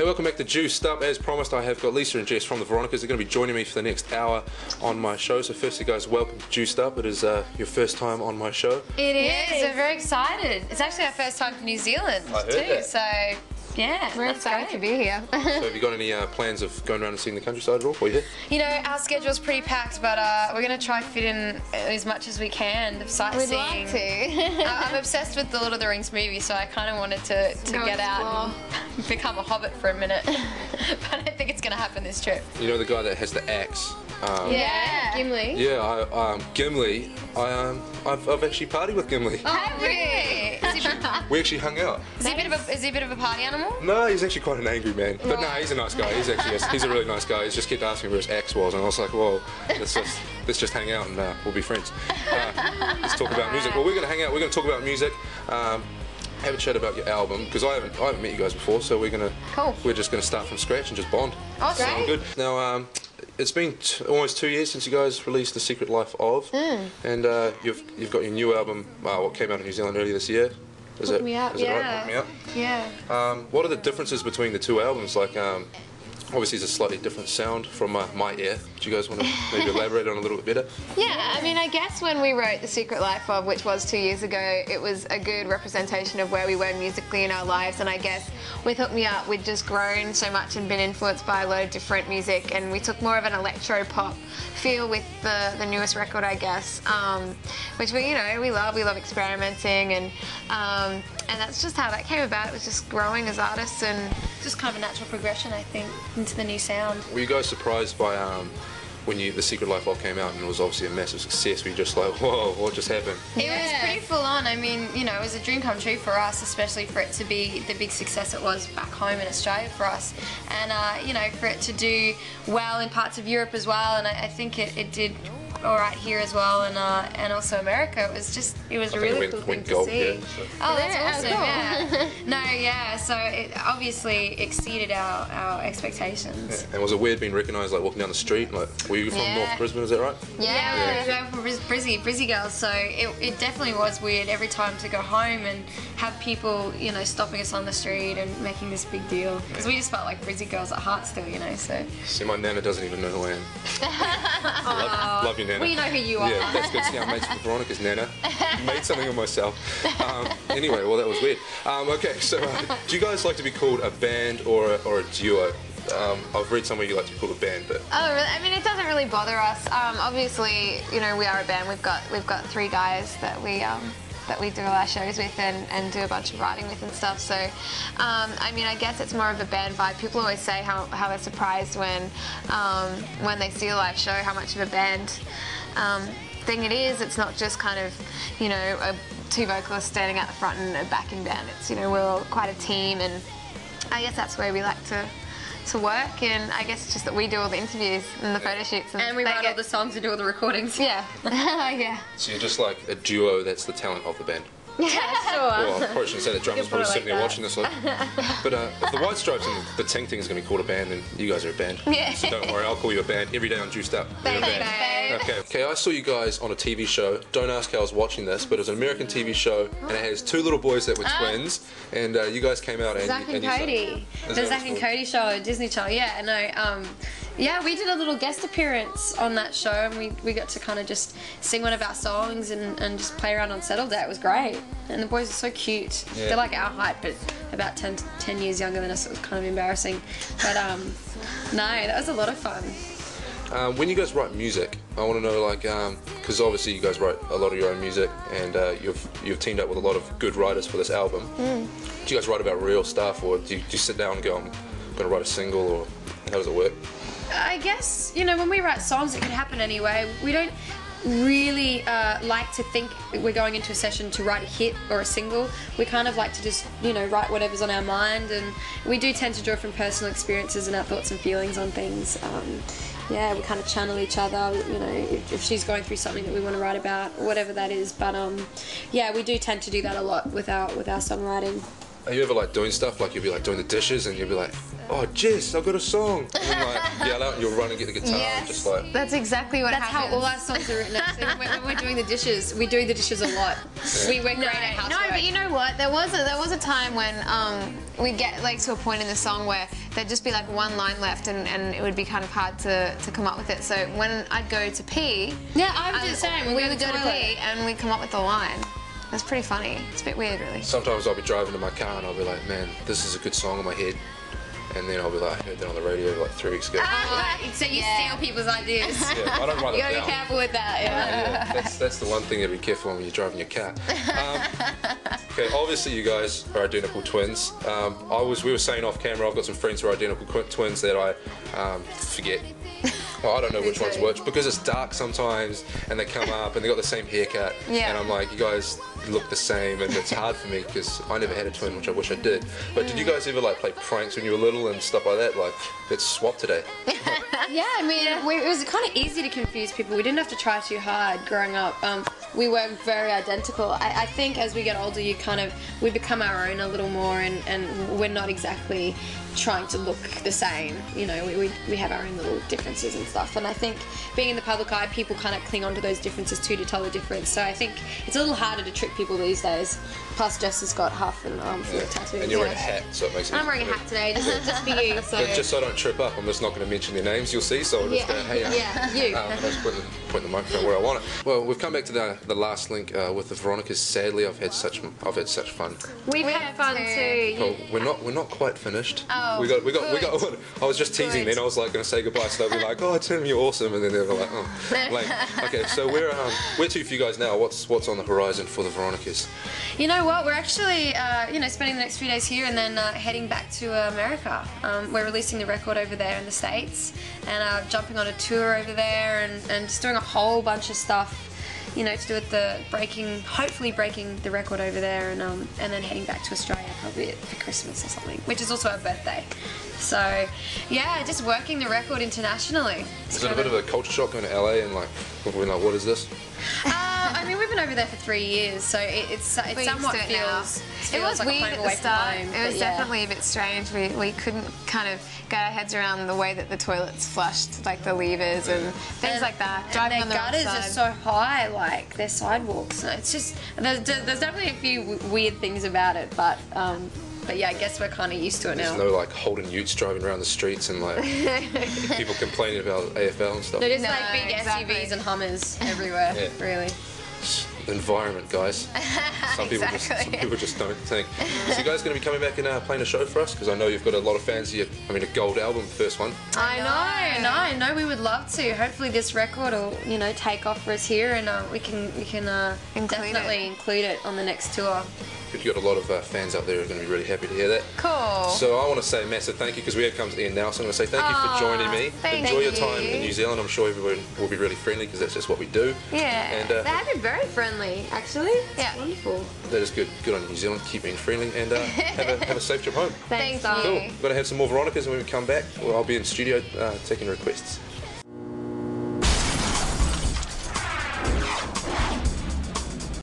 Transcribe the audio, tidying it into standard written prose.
Hey, welcome back to Juiced Up. As promised, I have got Lisa and Jess from the Veronicas. They're going to be joining me for the next hour on my show. So firstly, guys, welcome to Juiced Up. It is your first time on my show. It is. We're very excited. It's actually our first time to New Zealand too. That. So yeah, we're excited to be here. So have you got any plans of going around and seeing the countryside at all? Or you? You know, our schedule's pretty packed, but we're going to try fit in as much as we can. Of sightseeing. We'd like to. I'm obsessed with the Lord of the Rings movie, so I kind of wanted to get out and become a hobbit for a minute. But I don't think it's going to happen this trip. You know the guy that has the axe? Yeah, Gimli. Yeah, Gimli. I've actually partied with Gimli. Oh, really? We actually hung out. Is he a bit of a party animal? No, he's actually quite an angry man. But no, he's a nice guy. He's a really nice guy. He's just kept asking where his axe was, and I was like, well, let's just hang out and we'll be friends. Let's talk about music. Well, we're going to hang out. We're going to talk about music. Have a chat about your album, because I haven't met you guys before, so we're just gonna start from scratch and just bond. Awesome. Sound good. Now, it's been almost 2 years since you guys released The Secret Life of, and you've got your new album, what came out in New Zealand earlier this year. Is it right? Hook Me Up? Yeah. What are the differences between the two albums? Like, obviously it's a slightly different sound from my ear. Do you guys want to maybe elaborate on it a little bit better? Yeah, I mean, I guess when we wrote The Secret Life of, which was 2 years ago, it was a good representation of where we were musically in our lives, and I guess with Hook Me Up, we'd just grown so much and been influenced by a lot of different music, and we took more of an electro-pop feel with the newest record, I guess, which we love experimenting, and that's just how that came about. It was just growing as artists and Just kind of a natural progression, I think, into the new sound. Were you guys surprised by when The Secret Life of came out and it was obviously a massive success? Were you just like, whoa, what just happened? It was pretty full on. I mean, you know, it was a dream come true for us, especially for it to be the big success it was back home in Australia for us. And, you know, for it to do well in parts of Europe as well. And I think it did all right here as well, and also America. It was a really cool thing to see. Here, so. Oh, that's awesome! Yeah. No, yeah. So it obviously exceeded our expectations. Yeah. And was it weird being recognised, like walking down the street? Like, were you from North Brisbane? Is that right? Yeah, we were from Brizzy girls. So it definitely was weird every time to go home and have people, you know, stopping us on the street and making this big deal, because we just felt like Brizzy girls at heart still, you know. So. See, my nana doesn't even know who I am. Love you, Nana. We know who you are. Yeah, that's good. See, I'm mates with Veronicas, Nana. Made something of myself. Anyway, well, that was weird. Okay, so do you guys like to be called a band or a duo? I've read somewhere you like to be called a band, but... Oh, really? I mean, it doesn't really bother us. Obviously, you know, we are a band. We've got 3 guys that we do all our shows with and do a bunch of writing with and stuff. So, I mean, I guess it's more of a band vibe. People always say how they're surprised when they see a live show, how much of a band thing it is. It's not just kind of, you know, 2 vocalists standing at the front and a backing band. It's, you know, we're all quite a team, and I guess that's where we like to work, and I guess it's just that we do all the interviews and the photo shoots. And we write all the songs and do all the recordings. Yeah. Yeah. So you're just like a duo that's the talent of the band. Yeah, sure. Well, I probably shouldn't say that. Drummer's probably sitting there watching this. Like, but if the White Stripes and the Ting Ting is going to be called a band, then you guys are a band. Yeah. So don't worry, I'll call you a band every day on Juiced Up. Thanks, babe. Okay, I saw you guys on a TV show. Don't ask how I was watching this, but it was an American TV show, and it has 2 little boys that were twins, and you guys came out and Zach and Cody. The Zach and Cody show, Disney Channel. Yeah, no. Yeah, we did a little guest appearance on that show, and we got to kind of just sing one of our songs and just play around on set all day. It was great. And the boys are so cute. Yeah. They're like our height, but about 10 years younger than us. It was kind of embarrassing. But no, that was a lot of fun. When you guys write music, I want to know, like, because obviously you guys write a lot of your own music, and you've teamed up with a lot of good writers for this album. Do you guys write about real stuff, or do you sit down and go, I'm going to write a single, or how does it work? I guess, you know, when we write songs, it can happen anyway. We don't really like to think we're going into a session to write a hit or a single. We kind of like to just, you know, write whatever's on our mind, and we do tend to draw from personal experiences and our thoughts and feelings on things. Yeah, we kind of channel each other, you know, if she's going through something that we want to write about, or whatever that is. But yeah, we do tend to do that a lot with our songwriting. Are you ever like doing stuff, like you'll be like doing the dishes and you'll be like, oh, Jess, I've got a song. And then like yell out and you'll run and get the guitar. Yes, And just like, that's exactly what That's happens. how all our songs are written. Actually, when we're doing the dishes, we do the dishes a lot. We're great at housework. No, but you know what? There was a time when we'd get like to a point in the song where there'd just be like one line left, and it would be kind of hard to come up with it. So when I'd go to pee, Yeah, I'm just saying. we would go to pee and we'd come up with the line. That's pretty funny. It's a bit weird, really. sometimes I'll be driving to my car and I'll be like, man, this is a good song in my head. And then I'll be like, I heard that on the radio like 3 weeks ago. So you steal people's ideas. Yeah, I don't write You them gotta down. be careful with that. Yeah, that's the one thing you gotta be careful when you're driving your car. Okay, obviously you guys are identical twins. We were saying off camera, I've got some friends who are identical twins that I forget. Well, I don't know which one's which because it's dark sometimes and they come up and they got the same haircut. Yeah. And I'm like, you guys look the same, and it's hard for me because I never had a twin, which I wish I did. But did you guys ever like play pranks when you were little and stuff like that? Like, let's swap today. Yeah, I mean, it was kind of easy to confuse people. We didn't have to try too hard growing up. We were very identical. I think as we get older, we become our own a little more, and we're not exactly trying to look the same. You know, we have our own little differences and stuff. And I think being in the public eye, people kind of cling onto those differences too to tell the difference. So I think it's a little harder to trick people these days. Plus, Jess has got half an arm full of tattoos. And you're wearing a hat, so it makes it I'm wearing a hat today, just for you. So. But just so I don't trip up, I'm just not going to mention their names. You'll see, so I'll just go, hey. You. I'll just point the microphone where I want it. Well, we've come back to the last link with the Veronicas. Sadly, I've had such fun. We've had fun too. Cool. We're not quite finished. Oh, we got. good. I was just teasing. Then I was like going to say goodbye, so they'll be like, "Oh, Tim, you're awesome," and then they'll be like, "Oh." Like, okay, so where to for you guys now? What's on the horizon for the Veronicas? You know what? We're actually, spending the next few days here and then heading back to America. We're releasing the record over there in the States and jumping on a tour over there and just doing a whole bunch of stuff, you know, to do with hopefully breaking the record over there and then heading back to Australia probably for Christmas or something, which is also our birthday. So, yeah, just working the record internationally. Is it a bit of a culture shock going to LA and like, we're like, what is this? I mean, we've been over there for 3 years, so it somewhat feels It was like a weird home at away the from start. home, It was but yeah. definitely a bit strange. We couldn't kind of get our heads around the way that the toilets flushed, like the levers and things like that. Driving on and the their wrong gutters side. are so high, like their sidewalks. It's just there's definitely a few weird things about it, but yeah, I guess we're kind of used to it now. There's no like Holden Utes driving around the streets and like people complaining about AFL and stuff. No, there's No, like big exactly. SUVs and Hummers everywhere, Yeah. really. Environment, guys. Some people just don't think. So you guys going to be coming back and playing a show for us? Because I know you've got a lot of fans here. I mean, a gold album, the first one. I know. We would love to. Hopefully, this record will, take off for us here, and we can definitely include it on the next tour. You've got a lot of fans out there who are going to be really happy to hear that. Cool. So I want to say a massive thank you because we have come to the end now. So I'm going to say thank you for joining me. Enjoy your time in New Zealand. I'm sure everyone will be really friendly because that's just what we do. Yeah. And They have been very friendly, actually. Yeah. It's wonderful. that is good. Good on you, New Zealand. Keep being friendly and have a safe trip home. Thank Thanks, you. Cool. We're going to have some more Veronicas and when we come back. Well, I'll be in studio taking requests.